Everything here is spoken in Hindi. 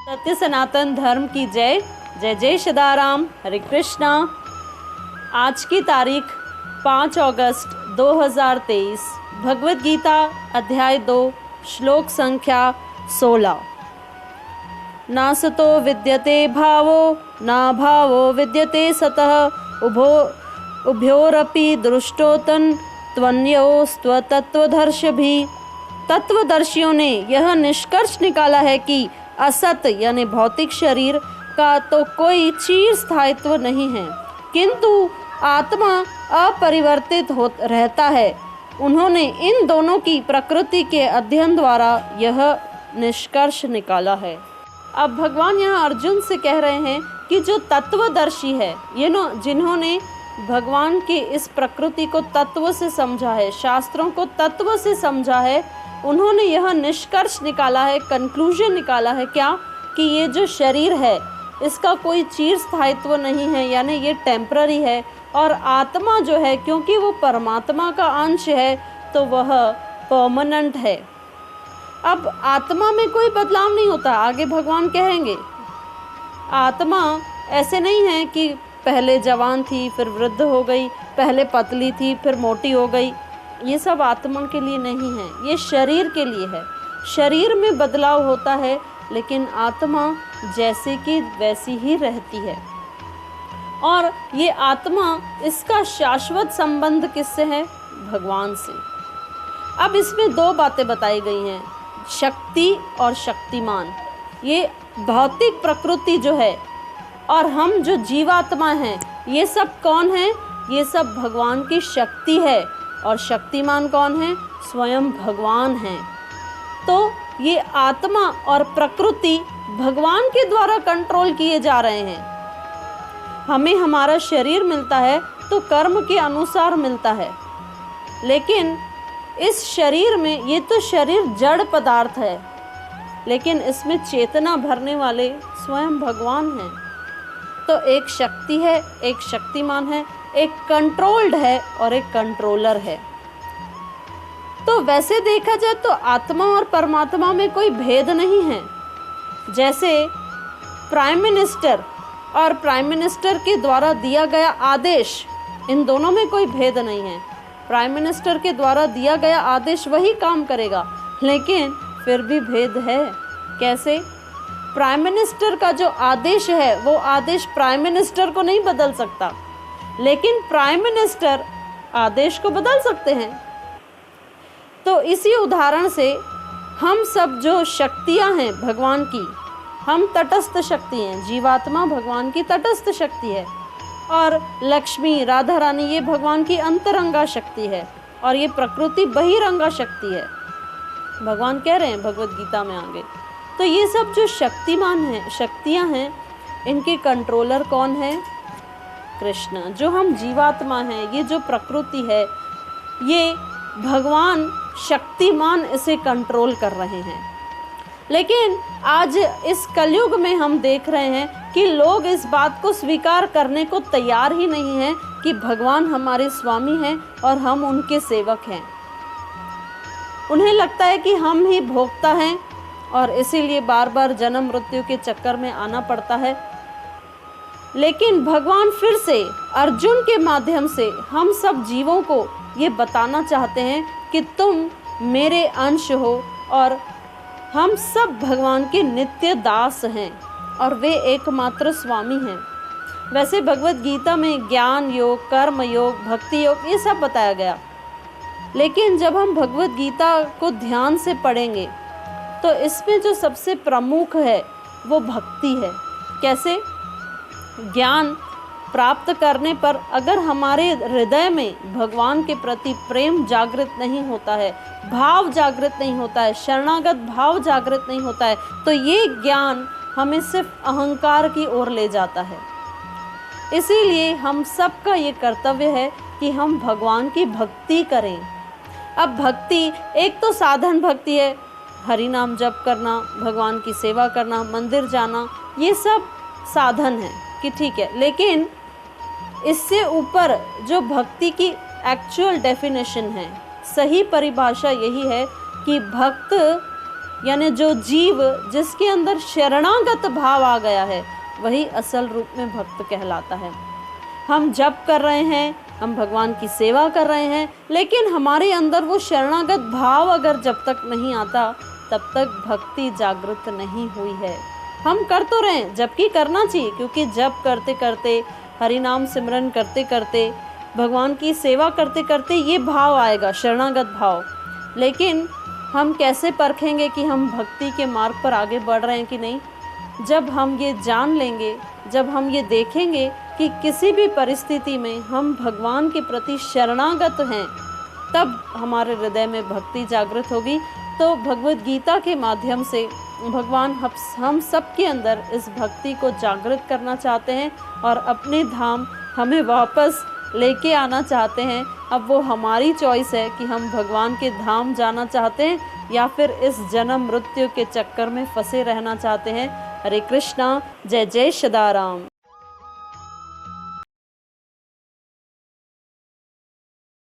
सत्य सनातन धर्म की जय। जय जय सदाराम। हरे कृष्णा। आज की तारीख 5 अगस्त 2023। भगवद गीता अध्याय 2 श्लोक संख्या 16। ना सतो विद्यते भावो ना भावो विद्यते सतः उभयोरपि दृष्टोतन त्वन्योस्त्वतत्वदर्शिभिः। तत्वदर्शियों ने यह निष्कर्ष निकाला है कि असत यानी भौतिक शरीर का तो कोई चिर स्थायित्व नहीं है, किंतु आत्मा अपरिवर्तित हो रहता है। उन्होंने इन दोनों की प्रकृति के अध्ययन द्वारा यह निष्कर्ष निकाला है। अब भगवान यहाँ अर्जुन से कह रहे हैं कि जो तत्वदर्शी है, जिन्होंने भगवान की इस प्रकृति को तत्व से समझा है, शास्त्रों को तत्व से समझा है, उन्होंने यह निष्कर्ष निकाला है, कंक्लूजन निकाला है क्या, कि ये जो शरीर है इसका कोई चिर स्थायित्व नहीं है, यानी ये टेम्पररी है। और आत्मा जो है, क्योंकि वो परमात्मा का अंश है, तो वह परमानेंट है। अब आत्मा में कोई बदलाव नहीं होता। आगे भगवान कहेंगे आत्मा ऐसे नहीं है कि पहले जवान थी फिर वृद्ध हो गई, पहले पतली थी फिर मोटी हो गई। ये सब आत्मा के लिए नहीं है, ये शरीर के लिए है। शरीर में बदलाव होता है, लेकिन आत्मा जैसे कि वैसी ही रहती है। और ये आत्मा, इसका शाश्वत संबंध किससे है? भगवान से। अब इसमें दो बातें बताई गई हैं, शक्ति और शक्तिमान। ये भौतिक प्रकृति जो है और हम जो जीवात्मा हैं, ये सब कौन है? ये सब भगवान की शक्ति है। और शक्तिमान कौन है? स्वयं भगवान हैं। तो ये आत्मा और प्रकृति भगवान के द्वारा कंट्रोल किए जा रहे हैं। हमें हमारा शरीर मिलता है तो कर्म के अनुसार मिलता है, लेकिन इस शरीर में, ये तो शरीर जड़ पदार्थ है, लेकिन इसमें चेतना भरने वाले स्वयं भगवान हैं। तो एक शक्ति है, एक शक्तिमान है, एक कंट्रोल्ड है और एक कंट्रोलर है। तो वैसे देखा जाए तो आत्मा और परमात्मा में कोई भेद नहीं है। जैसे प्राइम मिनिस्टर और प्राइम मिनिस्टर के द्वारा दिया गया आदेश, इन दोनों में कोई भेद नहीं है। प्राइम मिनिस्टर के द्वारा दिया गया आदेश वही काम करेगा, लेकिन फिर भी भेद है। कैसे? प्राइम मिनिस्टर का जो आदेश है, वो आदेश प्राइम मिनिस्टर को नहीं बदल सकता, लेकिन प्राइम मिनिस्टर आदेश को बदल सकते हैं। तो इसी उदाहरण से हम सब जो शक्तियां हैं भगवान की, हम तटस्थ शक्ति हैं। जीवात्मा भगवान की तटस्थ शक्ति है, और लक्ष्मी, राधा रानी, ये भगवान की अंतरंगा शक्ति है, और ये प्रकृति बहिरंगा शक्ति है। भगवान कह रहे हैं भगवद गीता में आगे। तो ये सब जो शक्तिमान हैं, शक्तियां हैं, इनके कंट्रोलर कौन है? कृष्ण। जो हम जीवात्मा हैं, ये जो प्रकृति है, ये भगवान शक्तिमान इसे कंट्रोल कर रहे हैं। लेकिन आज इस कलयुग में हम देख रहे हैं कि लोग इस बात को स्वीकार करने को तैयार ही नहीं हैं कि भगवान हमारे स्वामी हैं और हम उनके सेवक हैं। उन्हें लगता है कि हम ही भोक्ता हैं, और इसीलिए बार बार जन्म मृत्यु के चक्कर में आना पड़ता है। लेकिन भगवान फिर से अर्जुन के माध्यम से हम सब जीवों को ये बताना चाहते हैं कि तुम मेरे अंश हो, और हम सब भगवान के नित्य दास हैं, और वे एकमात्र स्वामी हैं। वैसे भगवद गीता में ज्ञान योग, कर्म योग, भक्ति योग, ये सब बताया गया। लेकिन जब हम भगवद गीता को ध्यान से पढ़ेंगे तो इसमें जो सबसे प्रमुख है वो भक्ति है। कैसे? ज्ञान प्राप्त करने पर अगर हमारे हृदय में भगवान के प्रति प्रेम जागृत नहीं होता है, भाव जागृत नहीं होता है, शरणागत भाव जागृत नहीं होता है, तो ये ज्ञान हमें सिर्फ अहंकार की ओर ले जाता है। इसीलिए हम सबका ये कर्तव्य है कि हम भगवान की भक्ति करें। अब भक्ति एक तो साधन भक्ति है, हरि नाम जप करना, भगवान की सेवा करना, मंदिर जाना, ये सब साधन है कि ठीक है। लेकिन इससे ऊपर जो भक्ति की एक्चुअल डेफिनेशन है, सही परिभाषा यही है कि भक्त यानी जो जीव जिसके अंदर शरणागत भाव आ गया है वही असल रूप में भक्त कहलाता है। हम जप कर रहे हैं, हम भगवान की सेवा कर रहे हैं, लेकिन हमारे अंदर वो शरणागत भाव अगर जब तक नहीं आता तब तक भक्ति जागृत नहीं हुई है। हम कर तो रहे हैं, जबकि करना चाहिए, क्योंकि जप करते करते, हरि नाम सिमरन करते करते, भगवान की सेवा करते करते ये भाव आएगा, शरणागत भाव। लेकिन हम कैसे परखेंगे कि हम भक्ति के मार्ग पर आगे बढ़ रहे हैं कि नहीं? जब हम ये जान लेंगे, जब हम ये देखेंगे कि किसी भी परिस्थिति में हम भगवान के प्रति शरणागत हैं, तब हमारे हृदय में भक्ति जागृत होगी। तो भगवद गीता के माध्यम से भगवान हम सब के अंदर इस भक्ति को जागृत करना चाहते हैं और अपने धाम हमें वापस लेके आना चाहते हैं। अब वो हमारी चॉइस है कि हम भगवान के धाम जाना चाहते हैं या फिर इस जन्म मृत्यु के चक्कर में फंसे रहना चाहते हैं। हरे कृष्णा, जय जय सदाराम।